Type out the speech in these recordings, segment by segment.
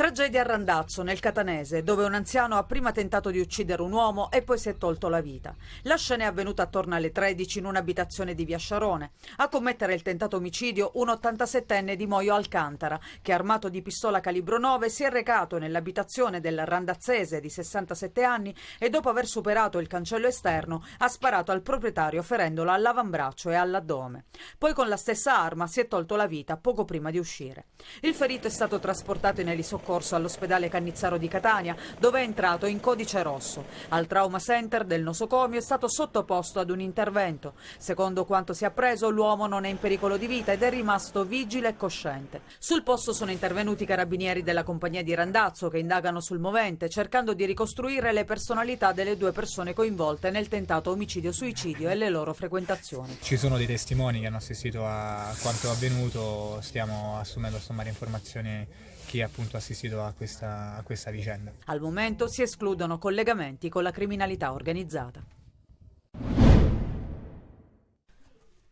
Tragedia a Randazzo, nel Catanese, dove un anziano ha prima tentato di uccidere un uomo e poi si è tolto la vita. La scena è avvenuta attorno alle 13 in un'abitazione di Via Sciarone. A commettere il tentato omicidio un 87enne di Moio Alcantara, che armato di pistola calibro 9 si è recato nell'abitazione del randazzese di 67 anni e dopo aver superato il cancello esterno ha sparato al proprietario ferendolo all'avambraccio e all'addome. Poi con la stessa arma si è tolto la vita poco prima di uscire. Il ferito è stato trasportato in elisoccorso all'ospedale Cannizzaro di Catania, dove è entrato in codice rosso. Al trauma center del nosocomio è stato sottoposto ad un intervento. Secondo quanto si è appreso, l'uomo non è in pericolo di vita ed è rimasto vigile e cosciente. Sul posto sono intervenuti i carabinieri della compagnia di Randazzo che indagano sul movente, cercando di ricostruire le personalità delle due persone coinvolte nel tentato omicidio-suicidio e le loro frequentazioni. Ci sono dei testimoni che hanno assistito a quanto avvenuto, stiamo assumendo sommare informazioni chi ha appunto assistito a questa vicenda. Al momento si escludono collegamenti con la criminalità organizzata.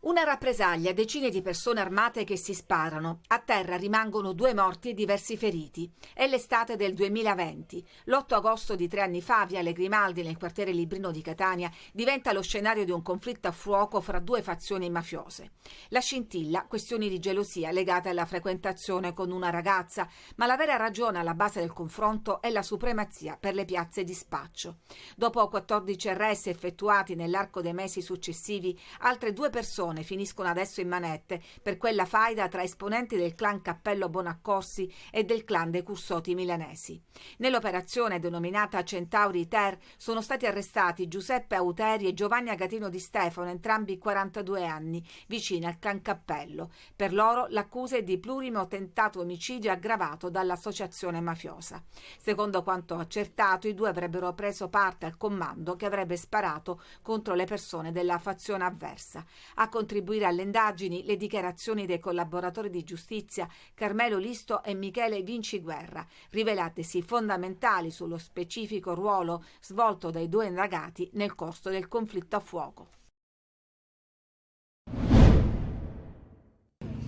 Una rappresaglia, decine di persone armate che si sparano. A terra rimangono 2 morti e diversi feriti. È l'estate del 2020. L'8 agosto di 3 anni fa, Viale Grimaldi, nel quartiere Librino di Catania, diventa lo scenario di un conflitto a fuoco fra 2 fazioni mafiose. La scintilla, questioni di gelosia legate alla frequentazione con una ragazza, ma la vera ragione alla base del confronto è la supremazia per le piazze di spaccio. Dopo 14 arresti effettuati nell'arco dei mesi successivi, altre 2 persone finiscono adesso in manette per quella faida tra esponenti del clan Cappello Bonaccorsi e del clan dei Cursoti milanesi. Nell'operazione denominata Centauri Ter sono stati arrestati Giuseppe Auteri e Giovanni Agatino Di Stefano, entrambi 42 anni, vicini al clan Cappello. Per loro l'accusa è di plurimo tentato omicidio aggravato dall'associazione mafiosa. Secondo quanto accertato, i 2 avrebbero preso parte al comando che avrebbe sparato contro le persone della fazione avversa. A contribuire alle indagini le dichiarazioni dei collaboratori di giustizia Carmelo Listo e Michele Vinciguerra, rivelatesi fondamentali sullo specifico ruolo svolto dai 2 indagati nel corso del conflitto a fuoco.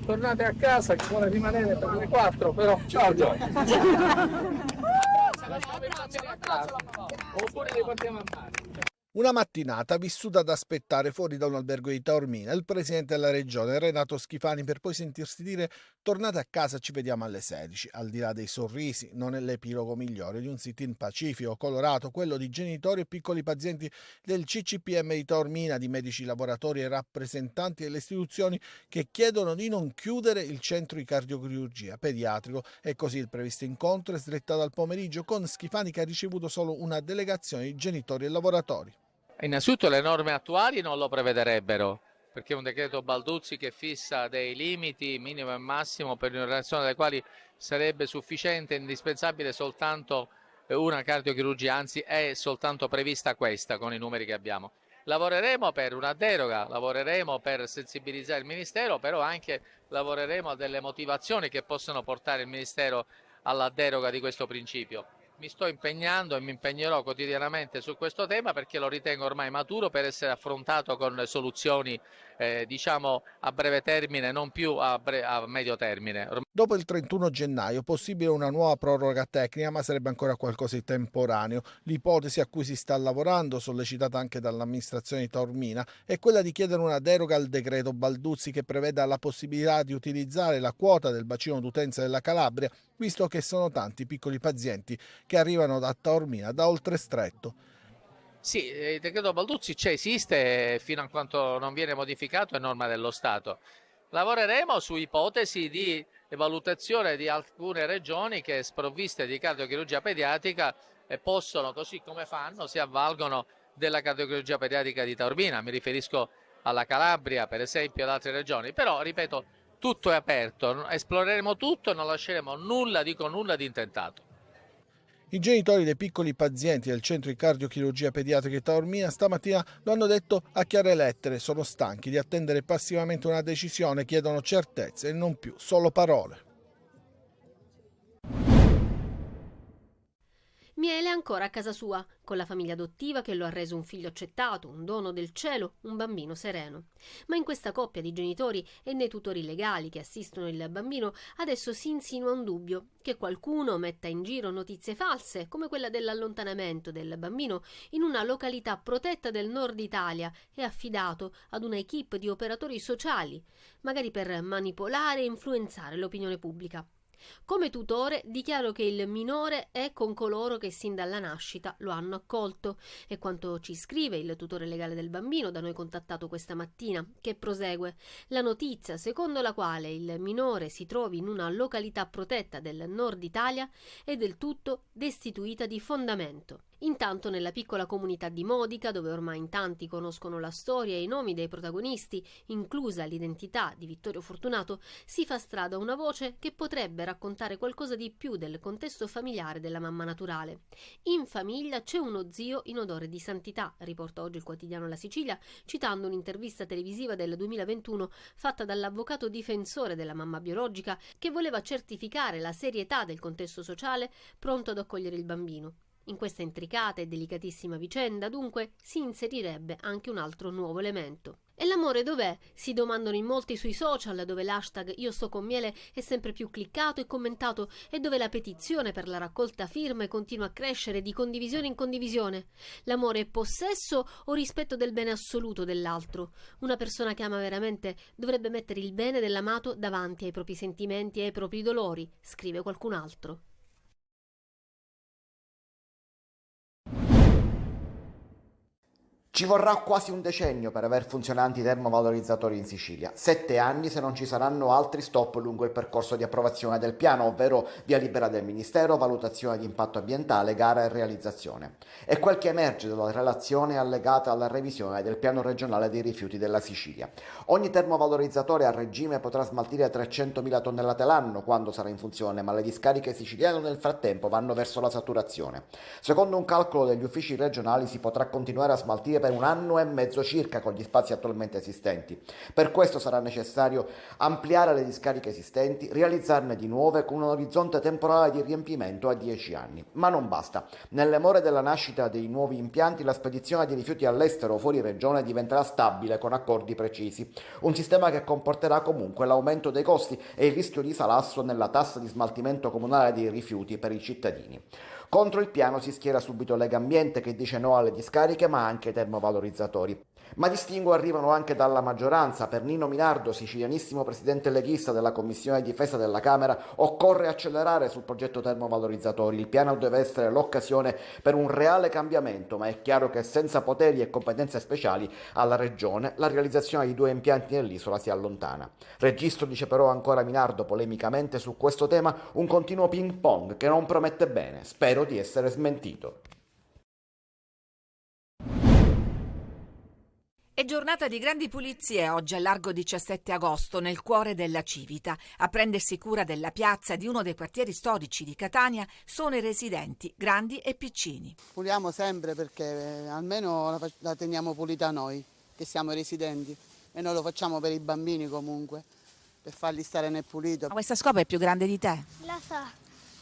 Tornate a casa, chi vuole rimanere per le 4, però ciao Gioia. Oppure li portiamo a mare. Una mattinata vissuta ad aspettare fuori da un albergo di Taormina il presidente della regione Renato Schifani, per poi sentirsi dire: tornate a casa, ci vediamo alle 16. Al di là dei sorrisi, non è l'epilogo migliore di un sit-in pacifico, colorato, quello di genitori e piccoli pazienti del CCPM di Taormina, di medici, lavoratori e rappresentanti delle istituzioni che chiedono di non chiudere il centro di cardiochirurgia pediatrico. E così il previsto incontro è slittato al pomeriggio, con Schifani che ha ricevuto solo una delegazione di genitori e lavoratori. Innanzitutto le norme attuali non lo prevederebbero, perché è un decreto Balduzzi che fissa dei limiti minimo e massimo per un'operazione delle quali sarebbe sufficiente e indispensabile soltanto una cardiochirurgia, anzi è soltanto prevista questa con i numeri che abbiamo. Lavoreremo per una deroga, lavoreremo per sensibilizzare il Ministero, però anche lavoreremo a delle motivazioni che possano portare il Ministero alla deroga di questo principio. Mi sto impegnando e mi impegnerò quotidianamente su questo tema perché lo ritengo ormai maturo per essere affrontato con soluzioni diciamo a breve termine, non più a medio termine. Dopo il 31 gennaio possibile una nuova proroga tecnica, ma sarebbe ancora qualcosa di temporaneo. L'ipotesi a cui si sta lavorando, sollecitata anche dall'amministrazione di Taormina, è quella di chiedere una deroga al decreto Balduzzi che preveda la possibilità di utilizzare la quota del bacino d'utenza della Calabria, visto che sono tanti piccoli pazienti che arrivano da Taormina da Oltrestretto. Sì, il decreto Balduzzi esiste fino a quanto non viene modificato, è norma dello Stato. Lavoreremo su ipotesi di valutazione di alcune regioni che sprovviste di cardiochirurgia pediatrica possono, così come fanno, si avvalgono della cardiochirurgia pediatrica di Taormina. Mi riferisco alla Calabria, per esempio, ad altre regioni. Però, ripeto, tutto è aperto, esploreremo tutto e non lasceremo nulla, dico nulla, di intentato. I genitori dei piccoli pazienti del centro di cardiochirurgia pediatrica di Taormina stamattina lo hanno detto a chiare lettere: sono stanchi di attendere passivamente una decisione, chiedono certezze e non più solo parole. Miele ancora a casa sua, con la famiglia adottiva che lo ha reso un figlio accettato, un dono del cielo, un bambino sereno. Ma in questa coppia di genitori e nei tutori legali che assistono il bambino adesso si insinua un dubbio, che qualcuno metta in giro notizie false, come quella dell'allontanamento del bambino in una località protetta del nord Italia e affidato ad una equipe di operatori sociali, magari per manipolare e influenzare l'opinione pubblica. Come tutore dichiaro che il minore è con coloro che sin dalla nascita lo hanno accolto, e quanto ci scrive il tutore legale del bambino da noi contattato questa mattina, che prosegue: la notizia secondo la quale il minore si trovi in una località protetta del nord Italia è del tutto destituita di fondamento. Intanto nella piccola comunità di Modica, dove ormai in tanti conoscono la storia e i nomi dei protagonisti, inclusa l'identità di Vittorio Fortunato, si fa strada una voce che potrebbe raccontare qualcosa di più del contesto familiare della mamma naturale. In famiglia c'è uno zio in odore di santità, riporta oggi il quotidiano La Sicilia, citando un'intervista televisiva del 2021 fatta dall'avvocato difensore della mamma biologica che voleva certificare la serietà del contesto sociale pronto ad accogliere il bambino. In questa intricata e delicatissima vicenda, dunque, si inserirebbe anche un altro nuovo elemento. E l'amore dov'è? Si domandano in molti sui social, dove l'hashtag Io sto con Miele è sempre più cliccato e commentato, e dove la petizione per la raccolta firme continua a crescere di condivisione in condivisione. L'amore è possesso o rispetto del bene assoluto dell'altro? Una persona che ama veramente dovrebbe mettere il bene dell'amato davanti ai propri sentimenti e ai propri dolori, scrive qualcun altro. Ci vorrà quasi un decennio per aver funzionanti i termovalorizzatori in Sicilia, 7 anni se non ci saranno altri stop lungo il percorso di approvazione del piano, ovvero via libera del Ministero, valutazione di impatto ambientale, gara e realizzazione. È quel che emerge dalla relazione allegata alla revisione del piano regionale dei rifiuti della Sicilia. Ogni termovalorizzatore a regime potrà smaltire 300.000 tonnellate l'anno quando sarà in funzione, ma le discariche siciliane nel frattempo vanno verso la saturazione. Secondo un calcolo degli uffici regionali si potrà continuare a smaltire per 1 anno e mezzo circa con gli spazi attualmente esistenti. Per questo sarà necessario ampliare le discariche esistenti, realizzarne di nuove con un orizzonte temporale di riempimento a 10 anni. Ma non basta. Nelle more della nascita dei nuovi impianti la spedizione di rifiuti all'estero o fuori regione diventerà stabile con accordi precisi. Un sistema che comporterà comunque l'aumento dei costi e il rischio di salasso nella tassa di smaltimento comunale dei rifiuti per i cittadini. Contro il piano si schiera subito Legambiente che dice no alle discariche ma anche ai termovalorizzatori. Ma distinguo arrivano anche dalla maggioranza. Per Nino Minardo, sicilianissimo presidente leghista della Commissione Difesa della Camera, occorre accelerare sul progetto termovalorizzatori. Il piano deve essere l'occasione per un reale cambiamento, ma è chiaro che senza poteri e competenze speciali alla Regione la realizzazione di 2 impianti nell'isola si allontana. Registro, dice però ancora Minardo polemicamente su questo tema, un continuo ping pong che non promette bene. Spero di essere smentito. È giornata di grandi pulizie oggi al largo 17 agosto, nel cuore della Civita. A prendersi cura della piazza di uno dei quartieri storici di Catania sono i residenti, grandi e piccini. Puliamo sempre perché almeno la teniamo pulita noi, che siamo residenti, e noi lo facciamo per i bambini comunque, per farli stare nel pulito. Ma questa scopa è più grande di te? La so.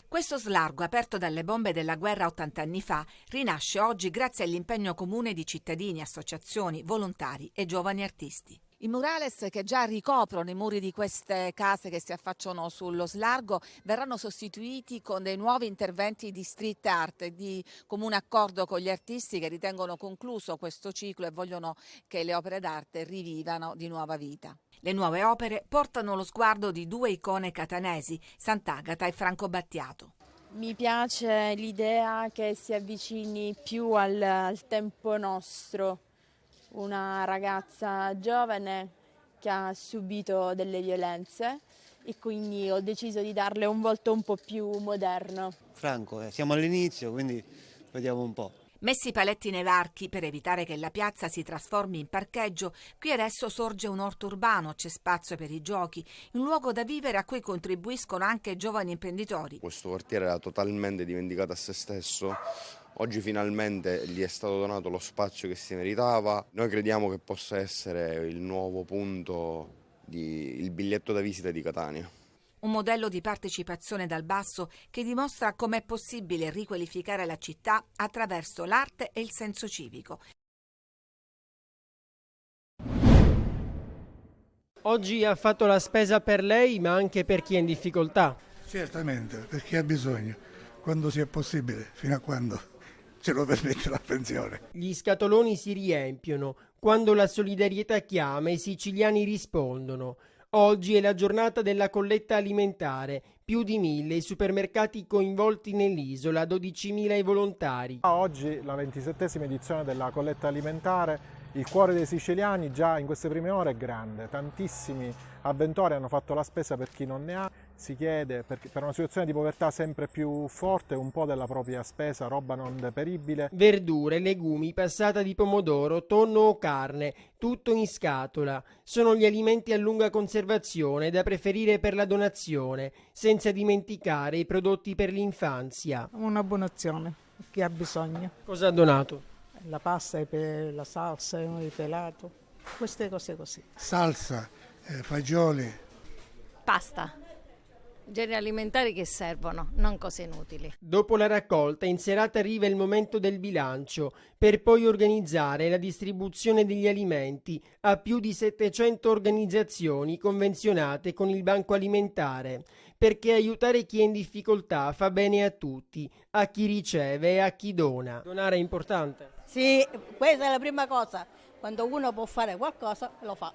Questo slargo, aperto dalle bombe della guerra 80 anni fa, rinasce oggi grazie all'impegno comune di cittadini, associazioni, volontari e giovani artisti. I murales che già ricoprono i muri di queste case che si affacciano sullo slargo verranno sostituiti con dei nuovi interventi di street art, di comune accordo con gli artisti che ritengono concluso questo ciclo e vogliono che le opere d'arte rivivano di nuova vita. Le nuove opere portano lo sguardo di 2 icone catanesi, Sant'Agata e Franco Battiato. Mi piace l'idea che si avvicini più al tempo nostro, una ragazza giovane che ha subito delle violenze e quindi ho deciso di darle un volto un po' più moderno. Franco, siamo all'inizio, quindi vediamo un po'. Messi i paletti nei varchi per evitare che la piazza si trasformi in parcheggio, qui adesso sorge un orto urbano, c'è spazio per i giochi, un luogo da vivere a cui contribuiscono anche giovani imprenditori. Questo quartiere era totalmente dimenticato a se stesso. Oggi finalmente gli è stato donato lo spazio che si meritava. Noi crediamo che possa essere il nuovo punto, il biglietto da visita di Catania. Un modello di partecipazione dal basso che dimostra com'è possibile riqualificare la città attraverso l'arte e il senso civico. Oggi ha fatto la spesa per lei, ma anche per chi è in difficoltà. Certamente, per chi ha bisogno, quando sia possibile, fino a quando ce lo permette la pensione. Gli scatoloni si riempiono, quando la solidarietà chiama i siciliani rispondono. Oggi è la giornata della colletta alimentare, più di 1000 i supermercati coinvolti nell'isola, 12.000 i volontari. Oggi la 27esima edizione della colletta alimentare, il cuore dei siciliani già in queste prime ore è grande, tantissimi avventori hanno fatto la spesa per chi non ne ha, si chiede per una situazione di povertà sempre più forte un po' della propria spesa, roba non deperibile. Verdure, legumi, passata di pomodoro, tonno o carne, tutto in scatola. Sono gli alimenti a lunga conservazione da preferire per la donazione, senza dimenticare i prodotti per l'infanzia. Una buona azione, chi ha bisogno. Cosa ha donato? La pasta, la salsa, il pelato, queste cose così. Salsa, fagioli. Pasta, generi alimentari che servono, non cose inutili. Dopo la raccolta, in serata arriva il momento del bilancio, per poi organizzare la distribuzione degli alimenti a più di 700 organizzazioni convenzionate con il Banco Alimentare, perché aiutare chi è in difficoltà fa bene a tutti, a chi riceve e a chi dona. Donare è importante? Sì, questa è la prima cosa. Quando uno può fare qualcosa, lo fa.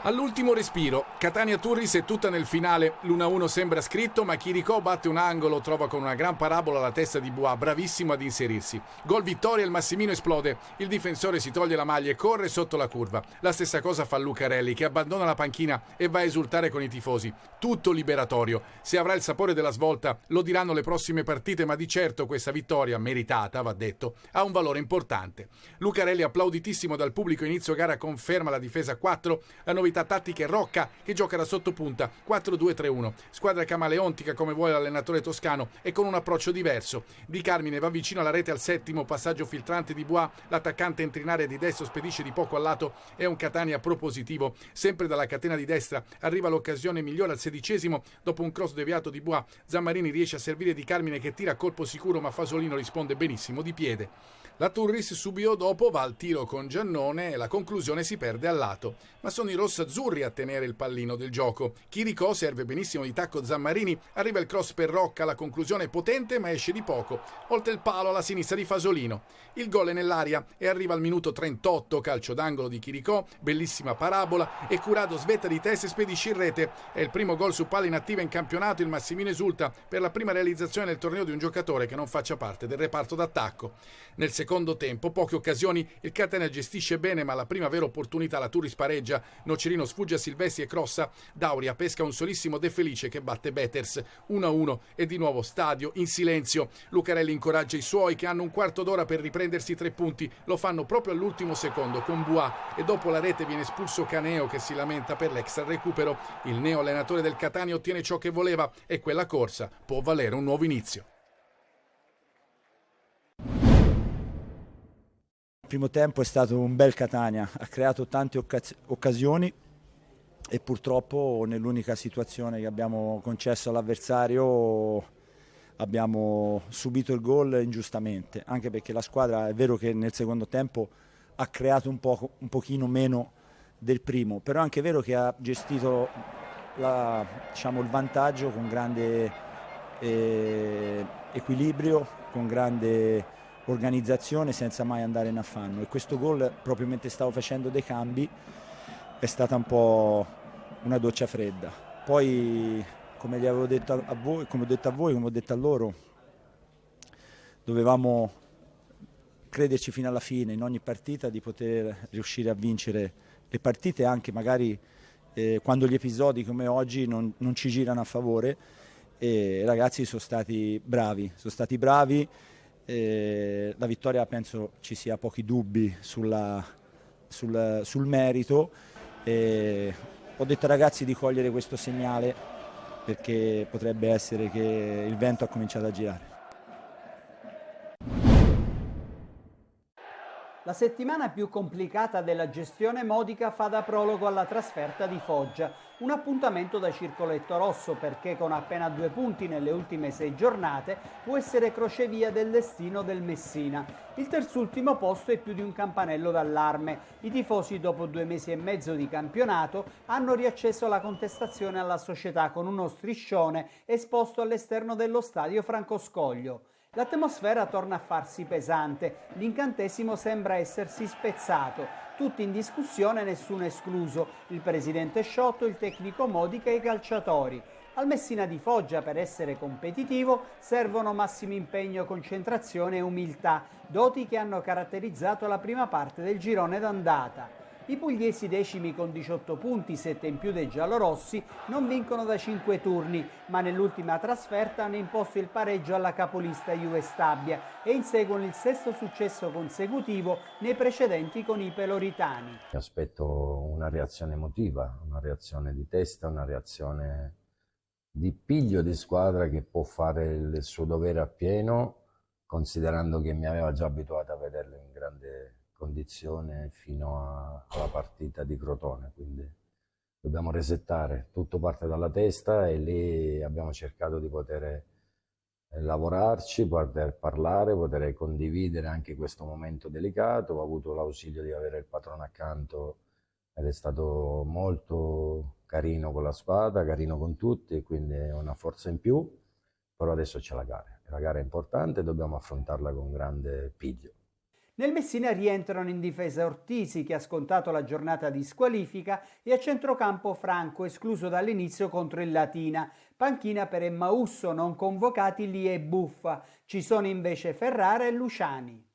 All'ultimo respiro, Catania-Turris è tutta nel finale, l'1-1 sembra scritto, ma Chiricò batte un angolo, trova con una gran parabola la testa di Bois, bravissimo ad inserirsi. Gol vittoria, il Massimino esplode, il difensore si toglie la maglia e corre sotto la curva. La stessa cosa fa Lucarelli, che abbandona la panchina e va a esultare con i tifosi. Tutto liberatorio. Se avrà il sapore della svolta lo diranno le prossime partite, ma di certo questa vittoria, meritata va detto, ha un valore importante. Lucarelli, applauditissimo dal pubblico inizio gara, conferma la difesa a 4, la novità tattica è Rocca che gioca da sottopunta 4-2-3-1, squadra camaleontica come vuole l'allenatore toscano e con un approccio diverso. Di Carmine va vicino alla rete al settimo, passaggio filtrante di Bois, l'attaccante entra in area di destro, spedisce di poco al lato, è un Catania propositivo, sempre dalla catena di destra arriva l'occasione migliore al 16esimo, dopo un cross deviato di Bois, Zammarini riesce a servire Di Carmine che tira a colpo sicuro ma Fasolino risponde benissimo di piede. La Turris subito dopo va al tiro con Giannone e la conclusione si perde al lato, ma sono i rossazzurri a tenere il pallino del gioco. Chiricò serve benissimo di tacco Zammarini, arriva il cross per Rocca, la conclusione è potente ma esce di poco, oltre il palo alla sinistra di Fasolino. Il gol è nell'aria e arriva al minuto 38, calcio d'angolo di Chiricò, bellissima parabola e Curado svetta di testa e spedisce in rete. È il primo gol su palla inattiva in campionato, il Massimino esulta per la prima realizzazione nel torneo di un giocatore che non faccia parte del reparto d'attacco. Nel secondo tempo, poche occasioni, il Catania gestisce bene ma la prima vera opportunità la Turris pareggia, Nocerino sfugge a Silvestri e crossa, Dauria pesca un solissimo De Felice che batte Beters, 1-1 e di nuovo stadio in silenzio. Lucarelli incoraggia i suoi che hanno un quarto d'ora per riprendersi 3 punti, lo fanno proprio all'ultimo secondo con Bois e dopo la rete viene espulso Caneo che si lamenta per l'extra recupero. Il neo allenatore del Catania ottiene ciò che voleva e quella corsa può valere un nuovo inizio. Il primo tempo è stato un bel Catania, ha creato tante occasioni e purtroppo nell'unica situazione che abbiamo concesso all'avversario abbiamo subito il gol ingiustamente, anche perché la squadra è vero che nel secondo tempo ha creato un pochino meno del primo, però è anche vero che ha gestito il vantaggio con grande equilibrio, con grande organizzazione senza mai andare in affanno e questo gol proprio mentre stavo facendo dei cambi è stata un po' una doccia fredda. Poi come gli avevo detto a voi, come ho detto a voi, come ho detto a loro, dovevamo crederci fino alla fine in ogni partita di poter riuscire a vincere le partite anche magari quando gli episodi come oggi non ci girano a favore e i ragazzi sono stati bravi. La vittoria penso ci sia pochi dubbi sul merito. Ho detto ai ragazzi di cogliere questo segnale perché potrebbe essere che il vento ha cominciato a girare. La settimana più complicata della gestione Modica fa da prologo alla trasferta di Foggia, un appuntamento da circoletto rosso perché con appena 2 punti nelle ultime 6 giornate può essere crocevia del destino del Messina. Il terzultimo posto è più di un campanello d'allarme. I tifosi dopo 2 mesi e mezzo di campionato hanno riacceso la contestazione alla società con uno striscione esposto all'esterno dello stadio Franco Scoglio. L'atmosfera torna a farsi pesante, l'incantesimo sembra essersi spezzato, tutti in discussione, nessuno escluso, il presidente Sciotto, il tecnico Modica e i calciatori. Al Messina di Foggia, per essere competitivo, servono massimo impegno, concentrazione e umiltà, doti che hanno caratterizzato la prima parte del girone d'andata. I pugliesi decimi con 18 punti, 7 in più dei giallorossi, non vincono da 5 turni, ma nell'ultima trasferta hanno imposto il pareggio alla capolista Juve Stabia e inseguono il 6° successo consecutivo nei precedenti con i peloritani. Mi aspetto una reazione emotiva, una reazione di testa, una reazione di piglio di squadra che può fare il suo dovere appieno, considerando che mi aveva già abituato a vederlo in grande condizione fino alla partita di Crotone, quindi dobbiamo resettare, tutto parte dalla testa e lì abbiamo cercato di poter lavorarci, poter parlare, poter condividere anche questo momento delicato. Ho avuto l'ausilio di avere il patrono accanto ed è stato molto carino con la squadra, carino con tutti, quindi è una forza in più, però adesso c'è la gara è importante e dobbiamo affrontarla con grande piglio. Nel Messina rientrano in difesa Ortisi, che ha scontato la giornata di squalifica, e a centrocampo Franco, escluso dall'inizio contro il Latina. Panchina per Emmausso, non convocati Lie e Buffa. Ci sono invece Ferrara e Luciani.